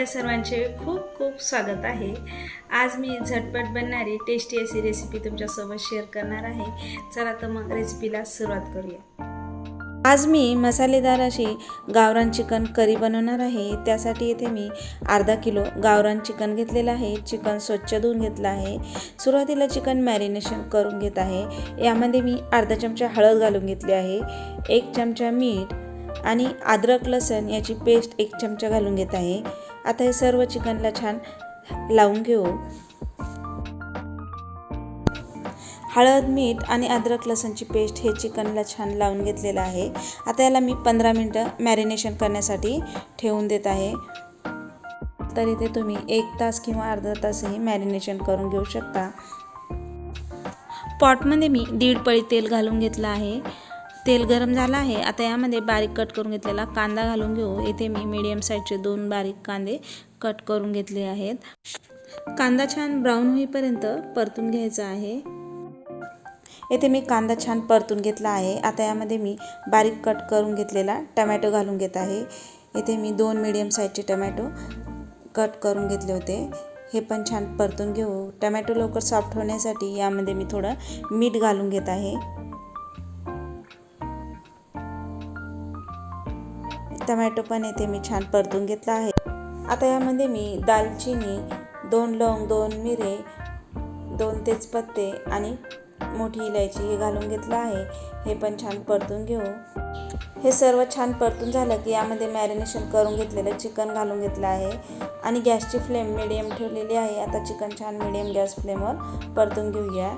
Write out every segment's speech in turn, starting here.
आपल्या सर्वांचे खूप खूप स्वागत आहे। आज मी झटपट बनणारी टेस्टी अशी रेसिपी तुमच्यासोबत शेअर करणार आहे। चला तर मग रेसिपीला सुरुवात करूया। आज मी मसालेदार अशी गावरान चिकन करी बनवणार आहे। त्यासाठी इथे मी अर्धा किलो गावरान चिकन घेतलेलं आहे। चिकन स्वच्छ धुवून घेतलं आहे। सुरुवातीला चिकन मॅरिनेशन करून घेत आहे। यामध्ये मी अर्धा चमचा हळद घालून घेतली आहे, 1 चमचा मीठ आणि अद्रक लसूण याची पेस्ट 1 चमचा घालून घेत आहे। आता हे सर्व चिकनला छान लावून घेऊ। हळद, मीठ आणि अद्रक लसूणची पेस्ट हे चिकनला छान लावून घेतलेलं आहे। आता याला मी 15 मिनिटं मॅरिनेशन करण्यासाठी ठेवून देत आहे। तर इथे तुम्ही 1 तास किंवा अर्धा तासही मॅरिनेशन करून घेऊ शकता। पॉटमध्ये मी 1.5 पळी तेल घालून घेतलं आहे। तेल गरम झालं आहे। आता यामध्ये बारीक कट करून घेतलेला कांदा घालून घेऊ। इथे मी मीडियम साईजचे 2 बारीक कांदे कट करून घेतले आहेत। कांदा छान ब्राऊन होईपर्यंत परतून घ्यायचा आहे। इथे मी कांदा छान परतून घेतला आहे। आता यामध्ये मी बारीक कट करून घेतलेला टोमॅटो घालून घेत आहे। इथे मी 2 मीडियम साईजचे टोमॅटो कट करून घेतले होते, हे पण छान परतून घेऊ। टोमॅटो लवकर सॉफ्ट होण्यासाठी यामध्ये मी थोडं मीठ घालून घेत आहे। टोमॅटो पण इथे मी छान परतून घेतला आहे। आता यामध्ये मी दालचिनी, 2 लवंग, 2 मिरे, 2 तेजपत्ते आणि मोठी इलायची हे घालून घेतलं आहे, हे पण छान परतून घेऊ। हे सर्व छान परतून झालं की यामध्ये मॅरिनेशन करून घेतलेलं चिकन घालून घेतलं आहे आणि गॅसची फ्लेम मीडियम ठेवलेली आहे। आता चिकन छान मीडियम गॅस फ्लेमवर परतून घेऊया।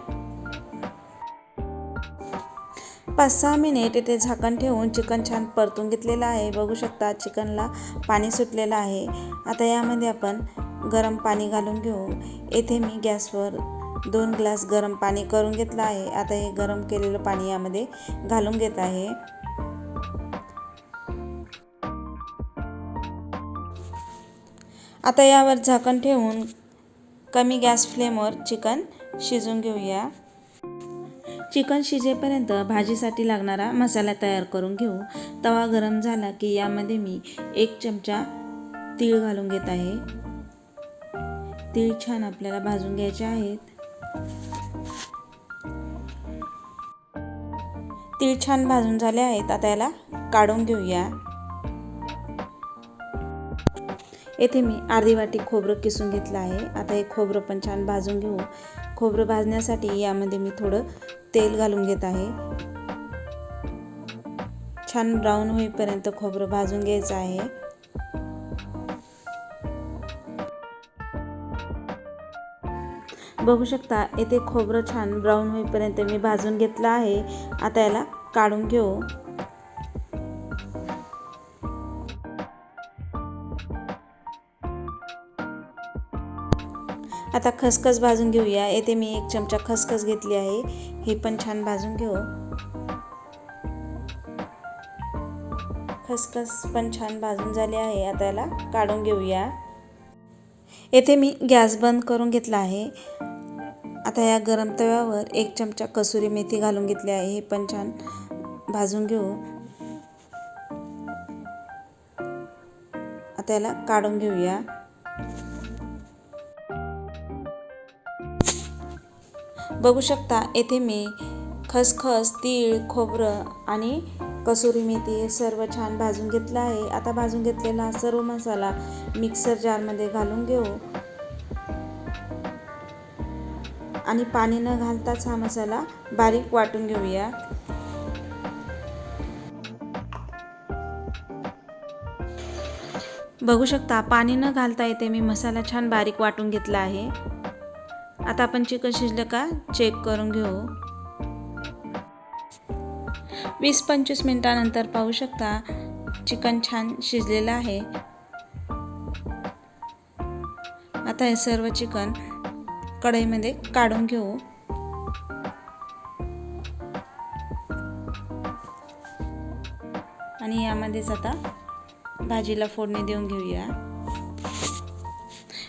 5-6 मिनिट इथे झाकण ठेवून चिकन छान परतून घेतलेलं आहे। बघू शकता चिकनला पाणी सुटलेलं आहे। आता यामध्ये आपण गरम पाणी घालून घेऊ। इथे मी गॅसवर 2 ग्लास गरम पाणी करून घेतलं आहे। आता हे गरम केलेलं पाणी यामध्ये घालून घेत आहे। आता यावर झाकण ठेवून कमी गॅस फ्लेमवर चिकन शिजवून घेऊया। चिकन शिजेपर्यंत भाजीसाठी लागणारा मसाला तयार करून घेऊ। तवा गरम झाला की यामध्ये मी 1 चमचा तीळ घालून घेत आहे। तीळ छान आपल्याला भाजून घ्यायचे आहेत। तीळ छान भाजून झाले आहेत। आता याला काढून घेऊया। येथे मी अर्धी वाटी खोबरं किसून घेतलं आहे। आता हे खोबरं पण छान भाजून घेऊ। खोबरं भाजण्यासाठी यामध्ये मी थोडं तेल घालून घेत आहे। छान ब्राऊन होईपर्यंत खोबरं भाजून घ्यायचं आहे। बघू शकता इथे खोबरं छान ब्राऊन होईपर्यंत मी भाजून घेतलं आहे। आता याला काढून घेऊ। आता खसखस भाजून घेऊया। येथे मी 1 चमचा खसखस घेतली आहे, हे पण छान भाजून घेऊ। खसखस पण छान भाजून झाली आहे। आता याला काढून घेऊया। येथे मी गॅस बंद करून घेतला आहे। आता या गरम तव्यावर 1 चमचा कसुरी मेथी घालून घेतली आहे, हे पण छान भाजून घेऊ। आता याला काढून घेऊया। बघू शकता येथे मी खसखस, तीळ, खोबरं आणि कसुरी मेथी हे सर्व छान भाजून घेतलं आहे। आता भाजून घेतलेला सर्व मसाला मिक्सर जारमध्ये घालून घेऊ आणि पाणी न घालताच हा मसाला बारीक वाटून घेऊया। बघू शकता पाणी न घालता येते मी मसाला छान बारीक वाटून घेतला आहे। आता आपण चिकन शिजलं का चेक करून घेऊ। 20-25 मिनिटानंतर पाहू शकता चिकन छान शिजलेलं आहे। आता हे सर्व चिकन कढईमध्ये काढून घेऊ। आणि यामध्येच आता भाजीला फोडणी देऊन घेऊया।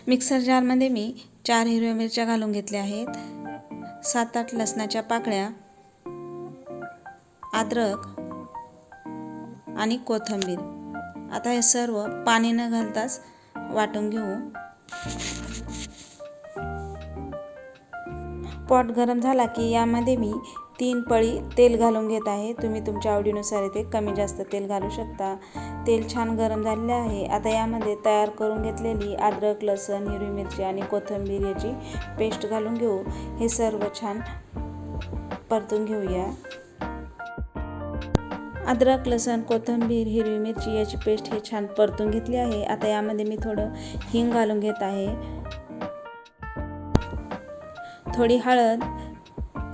मिक्सर जारमध्ये मी 4 हिरव्या मिरच्या घालून घेतल्या आहेत, 7-8 लसणाच्या पाकळ्या, अद्रक आणि कोथिंबीर। आता हे सर्व पाणी न घालताच वाटून घेऊ. पॉट गरम झाला की यामध्ये मी 3 पळी तेल घालून घेत आहे. तुम्ही तुमच्या आवडीनुसार इथे कमी जास्त तेल घालू शकता. तेल छान गरम झालेले आहे. आता यामध्ये तयार करून घेतलेली अद्रक, लसूण, हिरवी मिरची आणि कोथिंबीर याची पेस्ट घालून घेऊ. हे सर्व छान परतून घेऊया. अद्रक, लसूण, कोथिंबीर, हिरवी मिरची याची पेस्ट हे छान परतून घेतली आहे. आता यामध्ये मी थोडं हिंग घालून घेत आहे. थोडी हळद,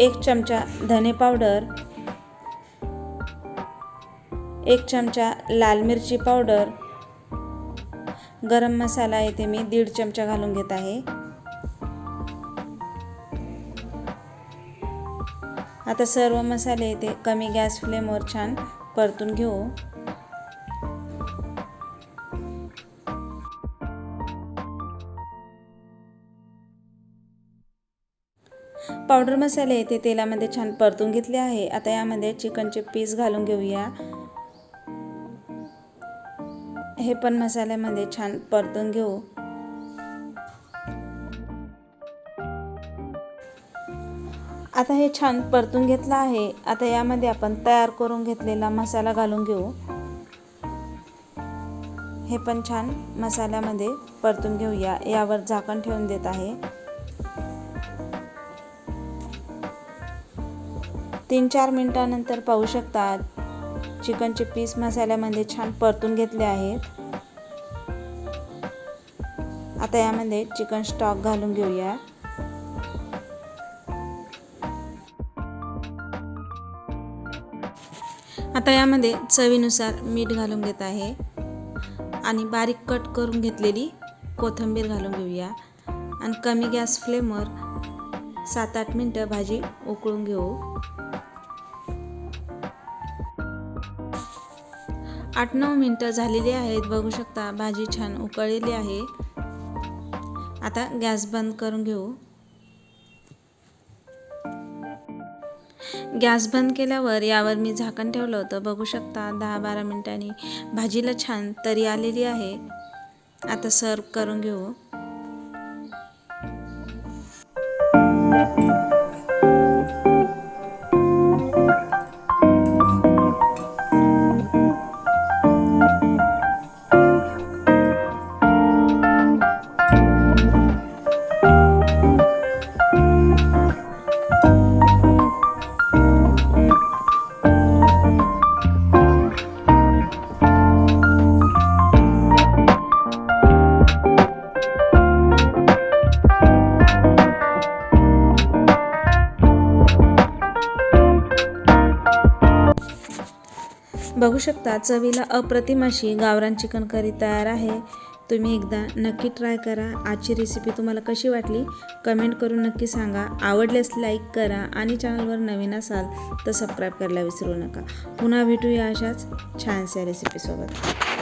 1 चमचा धने पावडर, 1 चमचा लाल मिरची पावडर, गरम मसाला येथे मी 1.5 चमचा घालून घेत आहे. आता सर्व मसाले येथे कमी गॅस फ्लेमवर छान परतून घेऊ. पावडर मसाले येथे तेलामध्ये छान परतून घेतले आहे. आता यामध्ये चिकनचे पीस घालून घेऊया. हे पण मसाल्यामध्ये छान परतून घेऊ. आता हे छान परतून घेतलं आहे. आता यामध्ये आपण तयार करून घेतलेला मसाला घालून घेऊ. हे पण छान मसाल्यामध्ये परतून घेऊया. यावर झाकण ठेवून देत आहे. 3-4 मिनिटांनंतर पाहू शकता चिकनचे पीस मसाल्यामध्ये छान परतून घेतले आहेत. आता यामध्ये चिकन स्टॉक घालून घेऊया. आता यामध्ये चवीनुसार मीठ घालून घेत आहे आणि बारीक कट करून घेतलेली कोथिंबीर घालून घेऊया आणि कमी गॅस फ्लेमवर 7-8 मिनिटं भाजी उकळून घेऊ. 8-9 मिनिटं झालेली आहेत. बघू शकता भाजी छान उकळलेली आहे. आता गॅस बंद करून घेऊ. गॅस बंद केल्यावर यावर मी झाकण ठेवलं होतं. बघू शकता 10-12 मिनिटांनी भाजीला छान तरी आलेली आहे. आता सर्व करून घेऊ. बघू शकता चवीला अप्रतिम अशी गावरान चिकन करी तयार आहे. तुम्ही एकदा नक्की ट्राय करा. आजची रेसिपी तुम्हाला कशी वाटली कमेंट करून नक्की सांगा. आवडल्यास लाईक करा आणि चॅनलवर नवीन असाल तर सबस्क्राईब करायला विसरू नका. पुन्हा भेटूया अशाच छानशा रेसिपीसोबत.